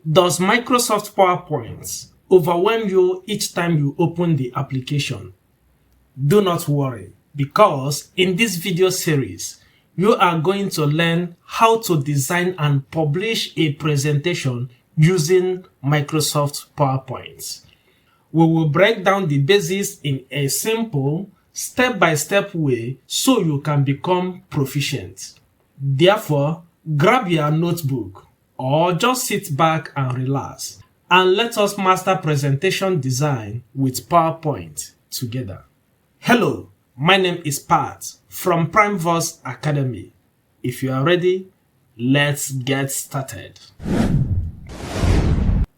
Does Microsoft PowerPoint overwhelm you each time you open the application? Do not worry, because in this video series, you are going to learn how to design and publish a presentation using Microsoft PowerPoint. We will break down the basics in a simple, step-by-step way so you can become proficient. Therefore, grab your notebook or just sit back and relax, and let us master presentation design with PowerPoint together. Hello, my name is Pat from Primevox Academy. If you are ready, let's get started.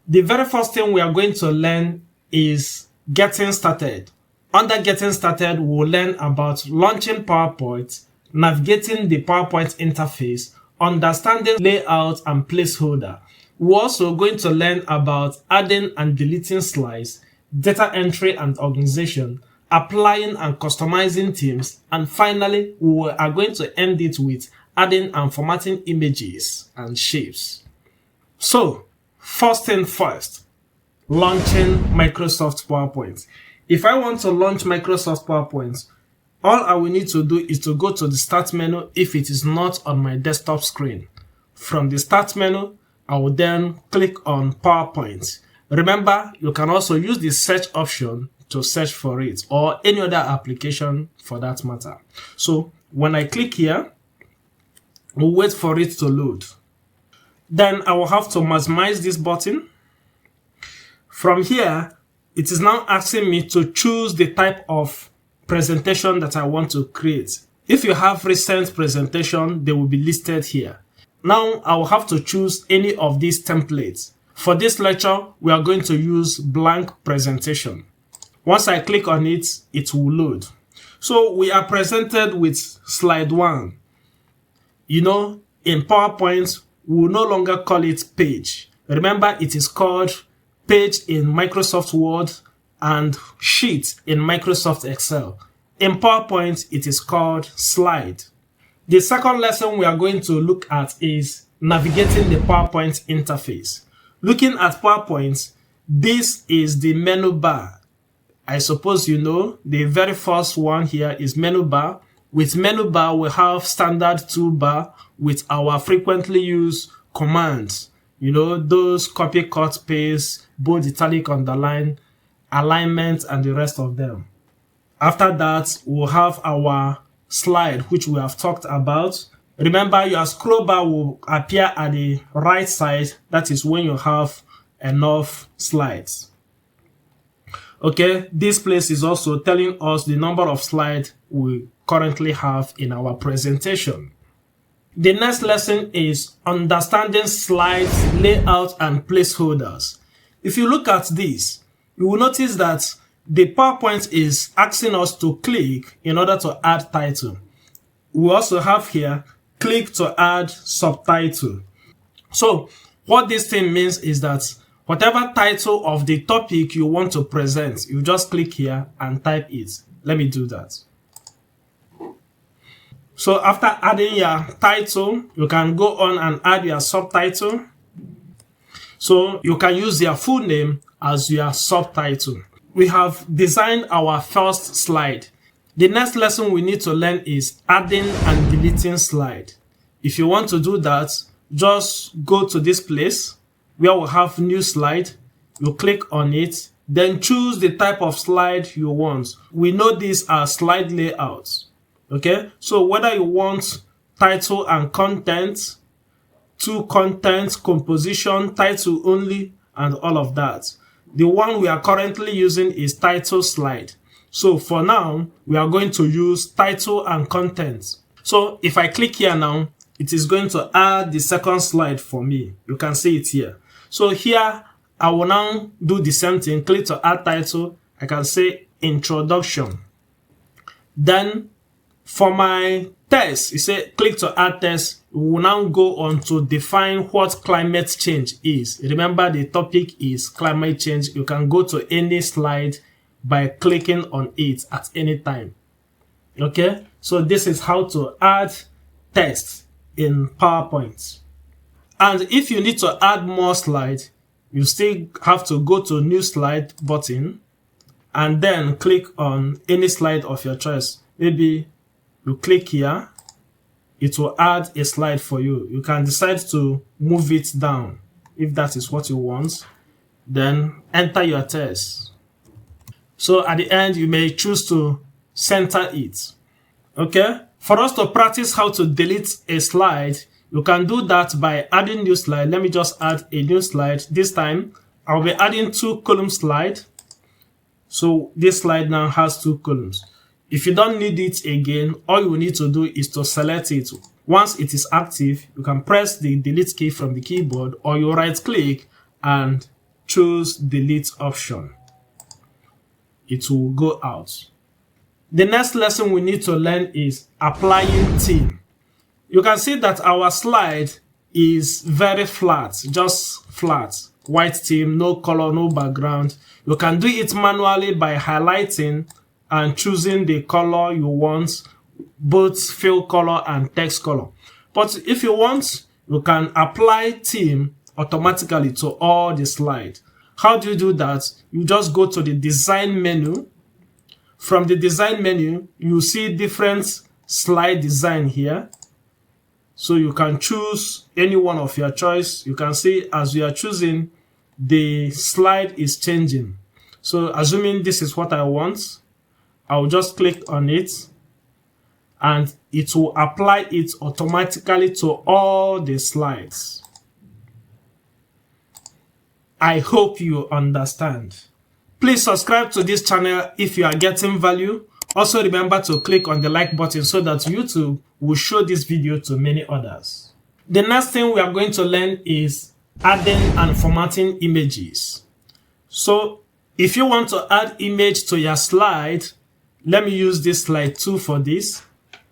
The very first thing we are going to learn is getting started. Under getting started, we'll learn about launching PowerPoint, navigating the PowerPoint interface, understanding layout and placeholder. We're also going to learn about adding and deleting slides, data entry and organization, applying and customizing themes, and finally, we are going to end it with adding and formatting images and shapes. So, first thing first, launching Microsoft PowerPoint. If I want to launch Microsoft PowerPoint, all I will need to do is to go to the Start menu if it is not on my desktop screen. From the Start menu, I will then click on PowerPoint. Remember, you can also use the search option to search for it, or any other application for that matter. So when I click here, we'll wait for it to load. Then I will have to maximize this button. From here, it is now asking me to choose the type of presentation that I want to create. If you have recent presentation, they will be listed here. Now I will have to choose any of these templates. For this lecture, we are going to use blank presentation. Once I click on it, it will load. So we are presented with slide 1. In PowerPoint, we will no longer call it page. Remember, it is called page in Microsoft Word and sheet in Microsoft Excel. In PowerPoint, it is called slide. The second lesson we are going to look at is navigating the PowerPoint interface. Looking at PowerPoint, this is the menu bar. I suppose you know the very first one here is menu bar. With menu bar, we have standard toolbar with our frequently used commands. Those copy, cut, paste, bold, italic, underline, alignment, and the rest of them. After that, we'll have our slide, which we have talked about. Remember, your scroll bar will appear at the right side. That is when you have enough slides. Okay, this place is also telling us the number of slides we currently have in our presentation. The next lesson is understanding slides, layout, and placeholders. If you look at this, you will notice that the PowerPoint is asking us to click in order to add title. We also have here, click to add subtitle. So what this thing means is that whatever title of the topic you want to present, you just click here and type it. Let me do that. So after adding your title, you can go on and add your subtitle. So you can use your full name as your subtitle. We have designed our first slide. The next lesson we need to learn is adding and deleting slide. If you want to do that, just go to this place where we have new slide. You click on it, then choose the type of slide you want. We know these are slide layouts. Okay, so whether you want title and content, to content, composition, title only, and all of that. The one we are currently using is title slide. So for now, we are going to use title and content. So if I click here now, it is going to add the second slide for me. You can see it here. So here, I will now do the same thing. Click to add title. I can say introduction. Then for my text, you say click to add text. We will now go on to define what climate change is. Remember, the topic is climate change. You can go to any slide by clicking on it at any time. Okay, so this is how to add text in PowerPoint. And if you need to add more slides, you still have to go to new slide button and then click on any slide of your choice. Maybe you click here, it will add a slide for you. You can decide to move it down if that is what you want. Then enter your text. So at the end, you may choose to center it. Okay? For us to practice how to delete a slide, you can do that by adding new slide. Let me just add a new slide. This time, I'll be adding 2 column slide. So this slide now has 2 columns. If you don't need it again, all you need to do is to select it. Once it is active, you can press the delete key from the keyboard, or you right click and choose delete option. It will go out. The next lesson we need to learn is applying theme. You can see that our slide is very flat, just flat, white theme, no color, no background. You can do it manually by highlighting and choosing the color you want, both fill color and text color. But if you want, you can apply theme automatically to all the slide. How do you do that? You just go to the design menu. From the design menu, you see different slide design here. So you can choose any one of your choice. You can see as you are choosing, the slide is changing. So assuming this is what I want, I'll just click on it and it will apply it automatically to all the slides. I hope you understand. Please subscribe to this channel if you are getting value. Also remember to click on the like button so that YouTube will show this video to many others. The next thing we are going to learn is adding and formatting images. So if you want to add image to your slide, let me use this slide 2 for this.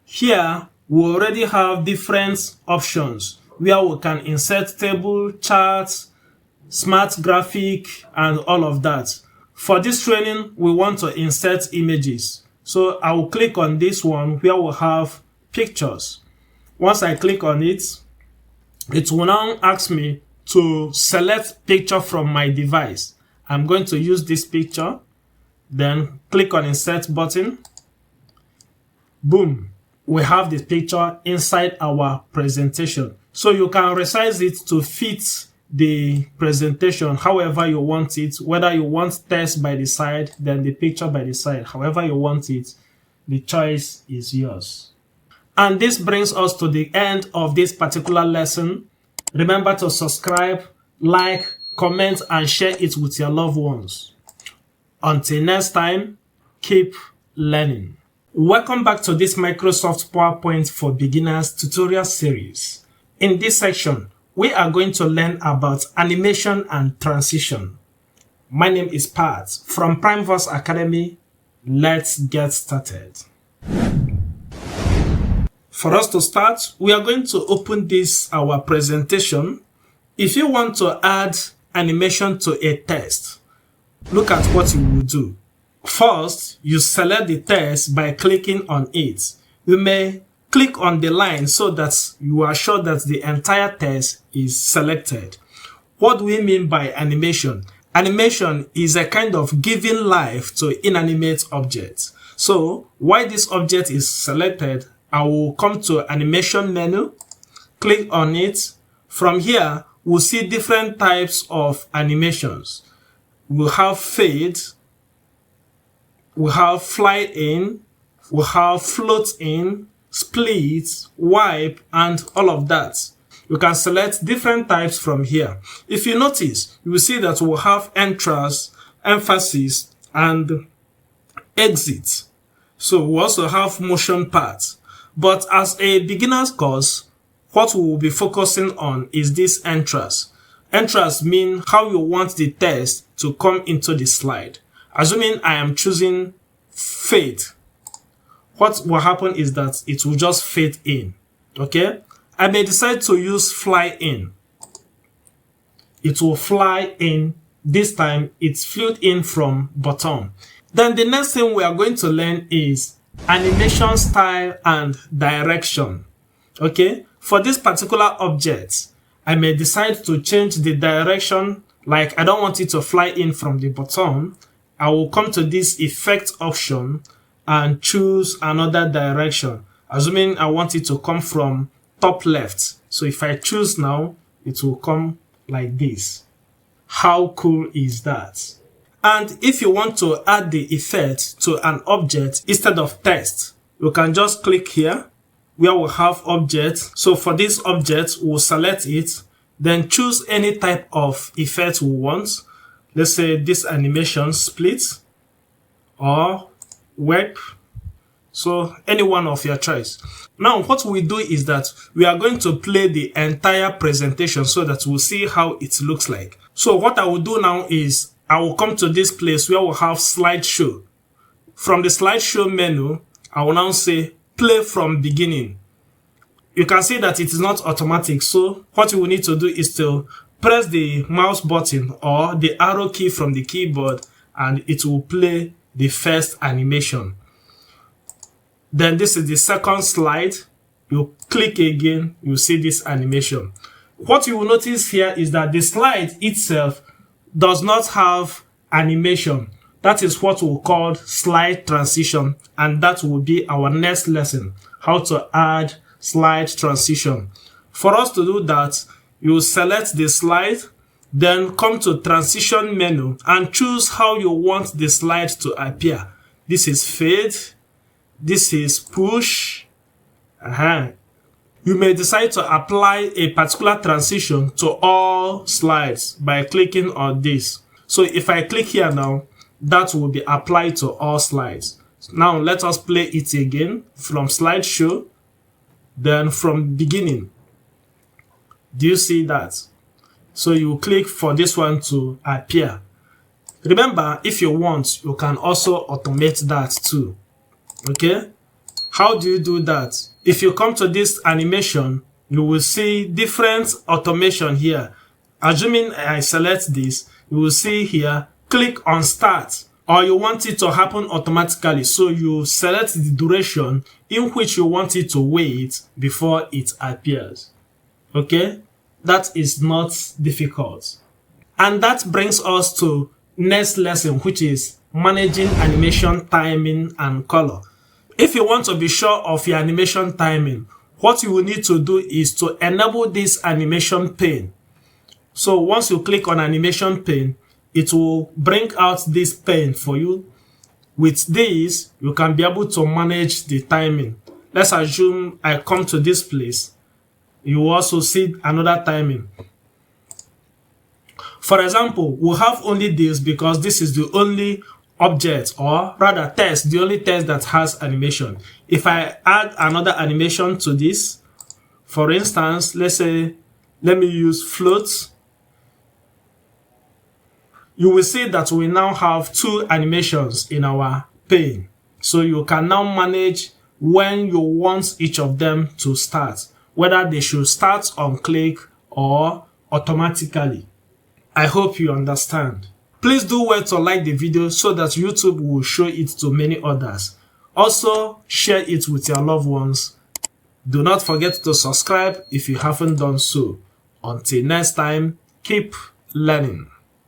Here we already have different options where we can insert table, charts, smart graphic, and all of that. For this training, we want to insert images. So I will click on this one where we have pictures. Once I click on it, it will now ask me to select picture from my device. I'm going to use this picture, then click on insert button. Boom, we have the picture inside our presentation. So you can resize it to fit the presentation however you want it, whether you want text by the side, then the picture by the side, however you want it, the choice is yours. And this brings us to the end of this particular lesson. Remember to subscribe, like, comment, and share it with your loved ones. Until next time, keep learning. Welcome back to this Microsoft PowerPoint for Beginners tutorial series. In this section, we are going to learn about animation and transition. My name is Pat from Primevox Academy. Let's get started. For us to start, we are going to open this, our presentation. If you want to add animation to a text, look at what you will do. First, you select the text by clicking on it. You may click on the line so that you are sure that the entire text is selected. What do we mean by animation? Animation is a kind of giving life to inanimate objects. So while this object is selected, I will come to animation menu, click on it. From here, we'll see different types of animations. We'll have fade, we'll have fly in, we'll have float in, split, wipe, and all of that. You can select different types from here. If you notice, you will see that we'll have entrance, emphasis, and exit. So we also have motion parts. But as a beginner's course, what we will be focusing on is this entrance. Entrance means how you want the text to come into the slide. Assuming I am choosing fade, what will happen is that it will just fade in. Okay? I may decide to use fly in. It will fly in. This time it flew in from bottom. Then the next thing we are going to learn is animation style and direction. Okay? For this particular object, I may decide to change the direction, like I don't want it to fly in from the bottom. I will come to this effect option and choose another direction, assuming I want it to come from top left. So if I choose now, it will come like this. How cool is that? And if you want to add the effect to an object instead of text, you can just click here where we have object. So for this object, we'll select it, then choose any type of effect we want. Let's say this animation split or web. So any one of your choice. Now what we do is that we are going to play the entire presentation so that we'll see how it looks like. So what I will do now is I will come to this place where we'll have slideshow. From the slideshow menu, I will now say play from beginning. You can see that it is not automatic. So what you will need to do is to press the mouse button or the arrow key from the keyboard and it will play the first animation. Then this is the second slide. You click again, you see this animation. What you will notice here is that the slide itself does not have animation. That is what we'll call slide transition, and that will be our next lesson, how to add slide transition. For us to do that, you select the slide, then come to transition menu and choose how you want the slide to appear. This is fade, this is push. You may decide to apply a particular transition to all slides by clicking on this. So if I click here now, that will be applied to all slides. Now let us play it again from slideshow, then from beginning. Do you see that? So you click for this one to appear. Remember, if you want, you can also automate that too. Okay? How do you do that? If you come to this animation, you will see different automation here. Assuming I select this, you will see here, click on start, or you want it to happen automatically. So you select the duration in which you want it to wait before it appears. Okay? That is not difficult. And that brings us to next lesson, which is managing animation timing and color. If you want to be sure of your animation timing, what you will need to do is to enable this animation pane. So once you click on animation pane, it will bring out this pane for you. With this, you can be able to manage the timing. Let's assume I come to this place. You will also see another timing. For example, we'll have only this because this is the only object, or rather text, the only text that has animation. If I add another animation to this, for instance, let's say, let me use float, you will see that we now have two animations in our pane. So you can now manage when you want each of them to start, whether they should start on click or automatically. I hope you understand. Please do well to like the video so that YouTube will show it to many others. Also, share it with your loved ones. Do not forget to subscribe if you haven't done so. Until next time, keep learning.